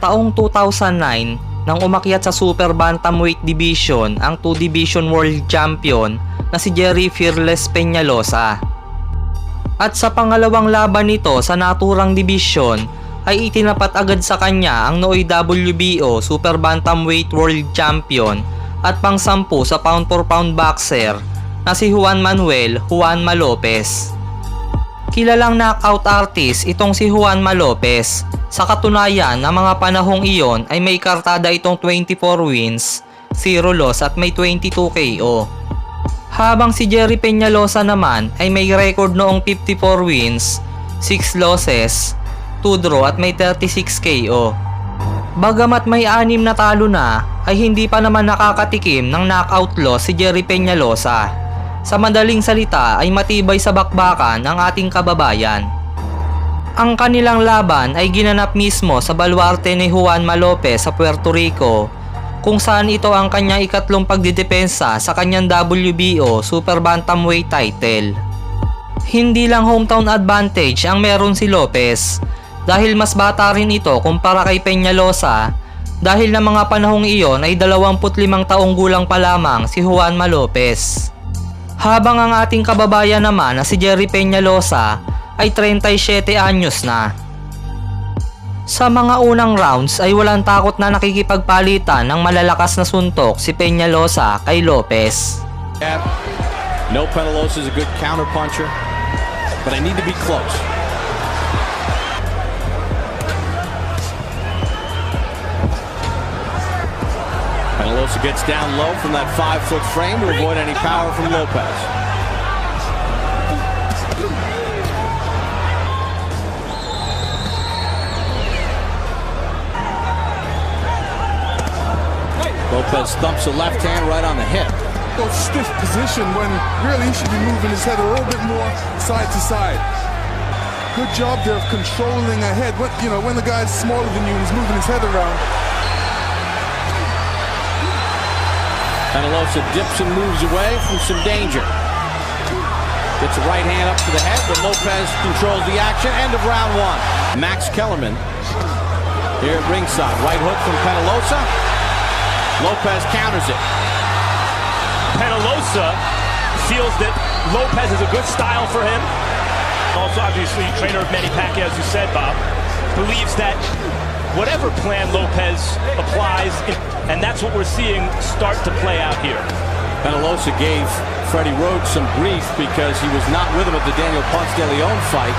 Taong 2009, nang umakyat sa Super Bantamweight Division ang 2-Division World Champion na si Jerry "Fearless" Peñalosa. At sa pangalawang laban nito sa naturang division ay itinapat agad sa kanya ang nooy WBO Super Bantamweight World Champion at pang-10 sa pound-for-pound boxer na si Juan Manuel "Juanma" Lopez. Kilalang knockout artist itong si Juanma Lopez. Sa katunayan, na mga panahong iyon ay may kartada itong 24 wins, 0 loss at may 22 KO. Habang si Jerry Peñalosa naman ay may record noong 54 wins, 6 losses, 2 draw at may 36 KO. Bagamat may 6 na talo na, ay hindi pa naman nakakatikim ng knockout loss si Jerry Peñalosa. Sa madaling salita ay matibay sa bakbakan ang ating kababayan. Ang kanilang laban ay ginanap mismo sa baluarte ni Juanma Lopez sa Puerto Rico, kung saan ito ang kanyang ikatlong pagdidepensa sa kanyang WBO Super Bantamweight title. Hindi lang hometown advantage ang meron si Lopez, dahil mas bata rin ito kumpara kay Peñalosa, dahil na mga panahong iyon ay 25 taong gulang pa lamang si Juanma Lopez. Habang ang ating kababayan naman na si Jerry Peñalosa ay 37 anyos na. Sa mga unang rounds ay walang takot na nakikipagpalitan ng malalakas na suntok si Peñalosa kay Lopez. No, Peñalosa is a good counter puncher, but I need to be close. Peñalosa gets down low from that 5-foot frame to avoid any power from Lopez. Lopez thumps a left hand right on the hip. Stiff position when really he should be moving his head a little bit more side to side. Good job there of controlling a head. When the guy's smaller than you, he's moving his head around. Peñalosa dips and moves away from some danger. Gets a right hand up to the head, but Lopez controls the action. End of round 1. Max Kellerman here at ringside. Right hook from Peñalosa. Lopez counters it. Peñalosa feels that Lopez is a good style for him. Also, obviously, trainer of Manny Pacquiao, as you said, Bob, believes that whatever plan Lopez applies, and that's what we're seeing start to play out here. Peñalosa gave Freddie Rhodes some grief because he was not with him at the Daniel Ponce de Leon fight.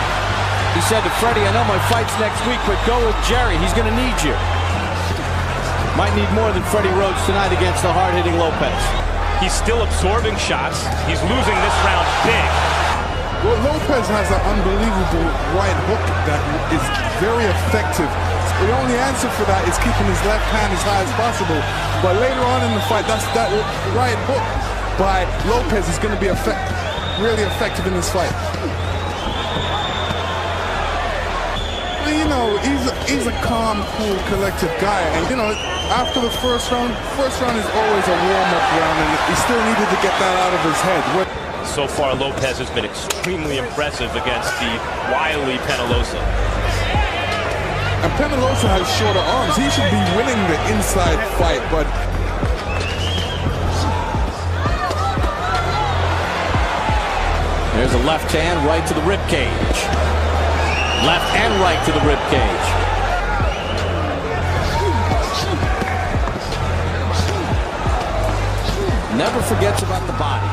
He said to Freddie, "I know my fight's next week, but go with Jerry. He's going to need you." Might need more than Freddie Rhodes tonight against the hard-hitting Lopez. He's still absorbing shots. He's losing this round big. Well, Lopez has an unbelievable right hook that is very effective. The only answer for that is keeping his left hand as high as possible. But later on in the fight, that right hook by Lopez is going to be really effective in this fight. He's a calm, cool, collected guy, and after the first round is always a warm-up round, and he still needed to get that out of his head. So far, Lopez has been extremely impressive against the wily Peñalosa. And Peñalosa has shorter arms. He should be winning the inside fight, but there's a left hand right to the rib cage. Left and right to the rib cage. Never forgets about the body.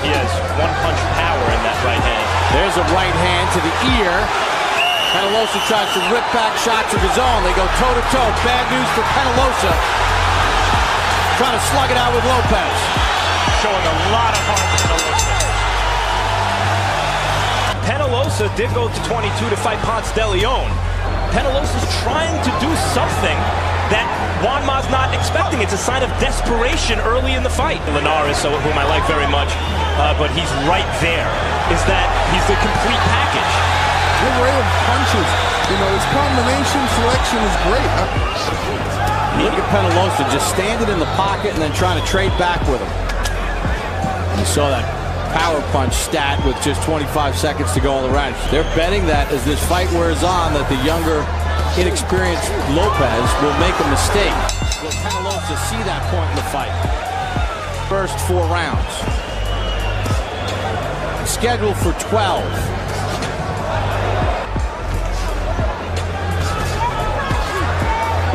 He has one-punch power in that right hand. There's a right hand to the ear. Peñalosa tries to rip back shots of his own. They go toe-to-toe. Bad news for Peñalosa. Trying to slug it out with Lopez. Showing a lot of heart to Peñalosa. Peñalosa did go to 22 to fight Ponce de Leon. Peñalosa's trying to do something that Juanma's not expecting. It's a sign of desperation early in the fight. Linares, whom I like very much, but he's right there. Is that he's the complete package. The array of punches, his combination selection is great. Look at Peñalosa just standing in the pocket and then trying to trade back with him. You saw that power punch stat with just 25 seconds to go all around. They're betting that as this fight wears on, that the younger, inexperienced Lopez will make a mistake. Will Peñalosa see that point in the fight? First 4 rounds. Scheduled for 12.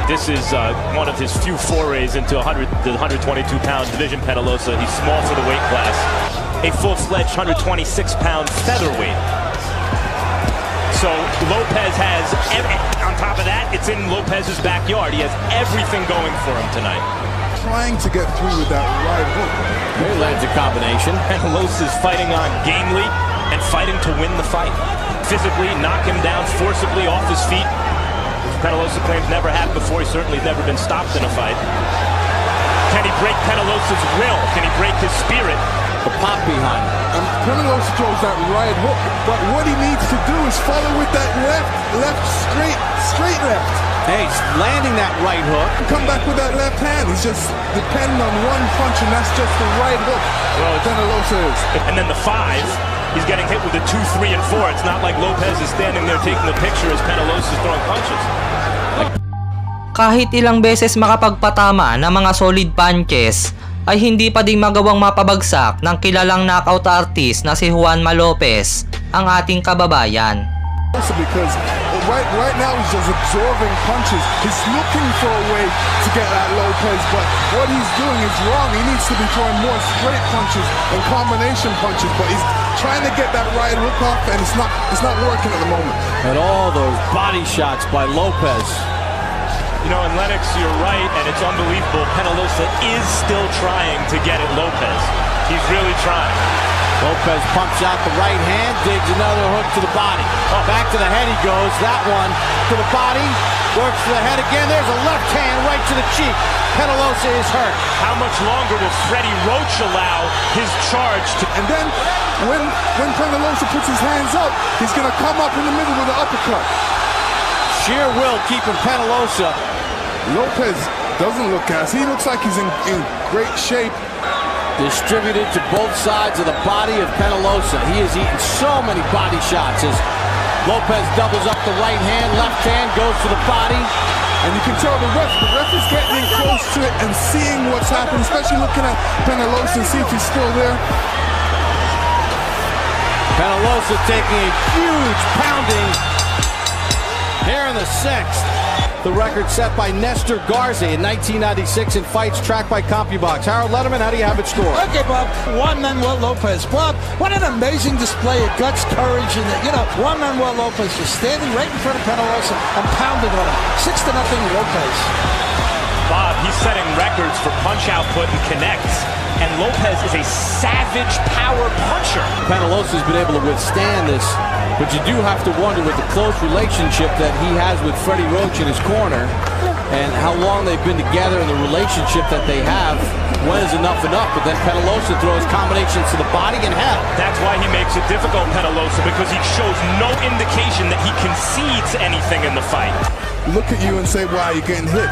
This is one of his few forays into the 122-pound division, Peñalosa. He's small for the weight class. A full-fledged 126-pound featherweight. So Lopez has, on top of that, it's in Lopez's backyard. He has everything going for him tonight. Trying to get through with that right hook. He lands a combination. Peñalosa is fighting on gamely and fighting to win the fight. Physically, knock him down forcibly off his feet. Peñalosa claims never happened before. He certainly has never been stopped in a fight. Can he break Peñalosa's will? Can he break his spirit? The pop behind him. Peñalosa throws that right hook, but what he needs to do is follow with that left, straight left. Hey, he's landing that right hook. Come back with that left hand. He's just depending on one punch, and that's just the right hook. Well, Peñalosa is. And then the 5, he's getting hit with the 2, 3, and 4. It's not like Lopez is standing there taking the picture as Peñalosa is throwing punches. Kahit ilang beses makapagpatama ng mga solid punches, ay hindi pa din magawang mapabagsak ng kilalang knockout artist na si Juanma Lopez, ang ating kababayan. Because right now he's just absorbing punches. He's looking for a way to get at Lopez, but what he's doing is wrong. He needs to be throwing more straight punches and combination punches, but he's trying to get that right hook off, and it's not working at the moment. And all those body shots by Lopez. You know, and Lennox, you're right, and it's unbelievable. Peñalosa is still trying to get at Lopez. He's really trying. Lopez pumps out the right hand, digs another hook to the body. Oh, back to the head he goes. That one to the body, works to the head again. There's a left hand right to the cheek. Peñalosa is hurt. How much longer will Freddie Roach allow his charge to... And then when Peñalosa puts his hands up, he's going to come up in the middle with an uppercut. Sheer will keeping Peñalosa. Lopez doesn't look as he looks like he's in great shape. Distributed to both sides of the body of Peñalosa. He has eaten so many body shots as Lopez doubles up the right hand, left hand goes to the body. And you can tell the ref is getting in close to it and seeing what's happening, especially looking at Peñalosa and see if he's still there. Peñalosa taking a huge pounding here in the 6th. The record set by Nestor Garza in 1996 in fights tracked by CompuBox. Harold Letterman, how do you have it scored? Okay, Bob. Juan Manuel Lopez. Bob, what an amazing display of guts, courage, and Juan Manuel Lopez just standing right in front of Peñalosa and pounding on him. 6-0 Lopez. Bob, he's setting records for punch output and connects, and Lopez is a savage power puncher. Peñalosa's been able to withstand this, but you do have to wonder with the close relationship that he has with Freddie Roach in his corner and how long they've been together and the relationship that they have. When is enough enough? But then Peñalosa throws combinations to the body and head. That's why he makes it difficult, Peñalosa, because he shows no indication that he concedes anything in the fight. Look at you and say, wow, you're getting hit.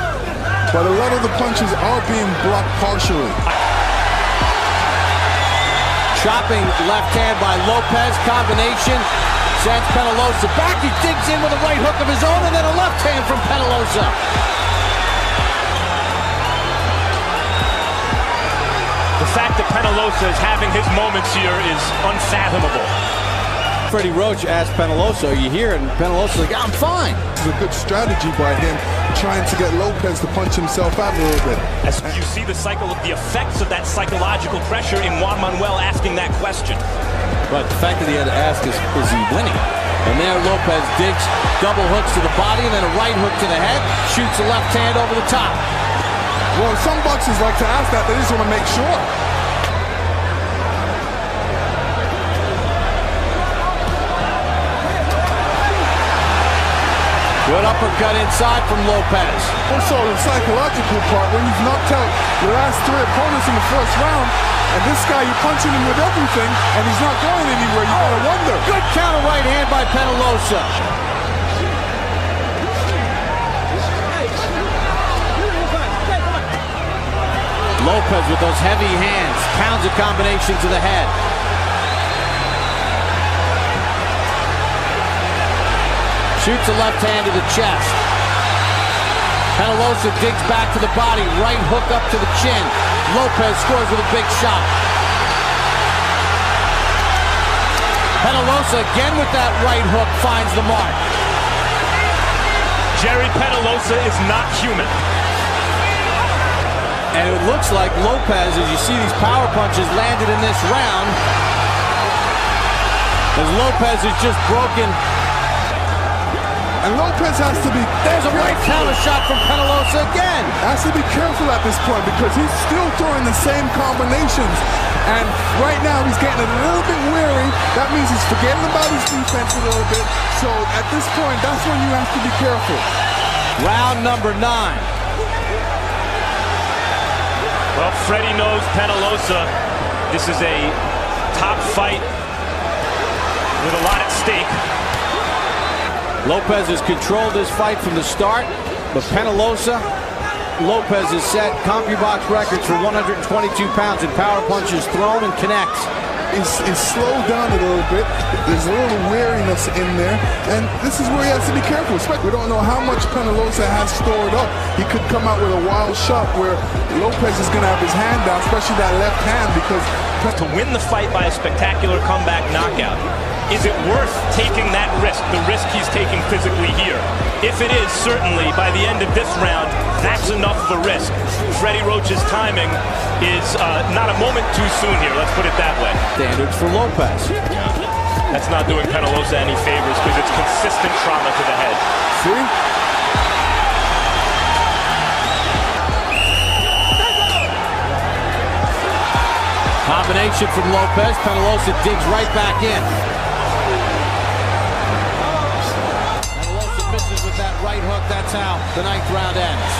But a lot of the punches are being blocked partially. Chopping left hand by Lopez, combination. Sends Peñalosa back, he digs in with a right hook of his own and then a left hand from Peñalosa. The fact that Peñalosa is having his moments here is unfathomable. Freddie Roach asked Peñalosa, are you here? And Peñalosa's like, I'm fine. It's a good strategy by him, trying to get Lopez to punch himself out a little bit. As you see the effects of that psychological pressure in Juan Manuel asking that question. But the fact that he had to ask is he winning? And there Lopez digs double hooks to the body and then a right hook to the head, shoots a left hand over the top. Well, some boxers like to ask that, they just want to make sure. Good uppercut inside from Lopez. Also, the psychological part, when you've knocked out your last 3 opponents in the first round, and this guy, you're punching him with everything, and he's not going anywhere, you gotta wonder. Good counter right hand by Peñalosa. Lopez with those heavy hands, pounds a combination to the head. Shoots a left hand to the chest. Penalosa digs back to the body. Right hook up to the chin. Lopez scores with a big shot. Penalosa again with that right hook finds the mark. Jerry Penalosa is not human. And it looks like Lopez, as you see these power punches landed in this round, as Lopez is just broken. And Lopez has to be... There's a right counter shot from Penalosa again. Has to be careful at this point because he's still throwing the same combinations. And right now he's getting a little bit weary. That means he's forgetting about his defense a little bit. So at this point, that's when you have to be careful. Round number 9. Well, Freddie knows Penalosa. This is a top fight with a lot at stake. Lopez has controlled this fight from the start, but Penalosa, Lopez has set CompuBox records for 122 pounds in power punches thrown and connects. He's slowed down a little bit. There's a little weariness in there, and this is where he has to be careful. We don't know how much Penalosa has stored up. He could come out with a wild shot where Lopez is going to have his hand down, especially that left hand, because To win the fight by a spectacular comeback knockout, is it worth taking that risk, the risk he's taking physically here? If it is, certainly, by the end of this round, that's enough of a risk. Freddie Roach's timing is not a moment too soon here, let's put it that way. Standards for Lopez. That's not doing Penalosa any favors because it's consistent trauma to the head. see? Combination from Lopez. Penalosa digs right back in. Penalosa misses with that right hook. That's how the 9th round ends.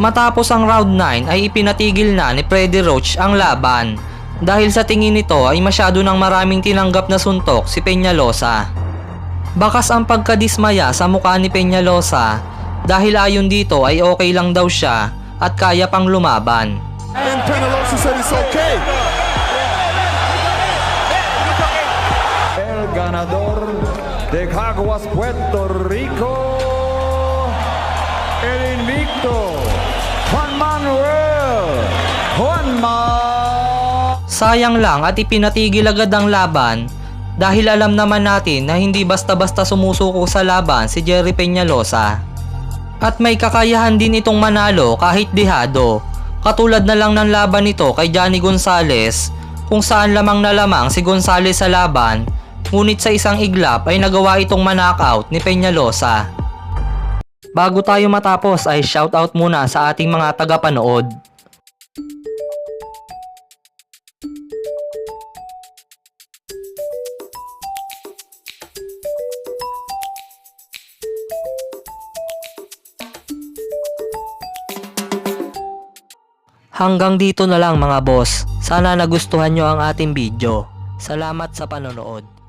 Matapos ang round 9 ay ipinatigil na ni Freddie Roach ang laban dahil sa tingin nito ay masyado ng maraming tinanggap na suntok si Peñalosa. Bakas ang pagkadismaya sa mukha ni Peñalosa dahil ayon dito ay okay lang daw siya at kaya pang lumaban. And Penalosa said it's okay. El ganador de Caguas, Puerto Rico, el invicto, Juanma. Sayang lang at ipinatigil agad ang laban dahil alam naman natin na hindi basta-basta sumusuko sa laban si Jerry Peñalosa. At may kakayahan din itong manalo kahit dihado. Katulad na lang ng laban nito kay Johnny Gonzalez kung saan lamang na lamang si Gonzalez sa laban ngunit sa isang iglap ay nagawa itong manockout ni Peñalosa. Bago tayo matapos ay shoutout muna sa ating mga tagapanood. Hanggang dito na lang mga boss. Sana nagustuhan nyo ang ating video. Salamat sa panonood.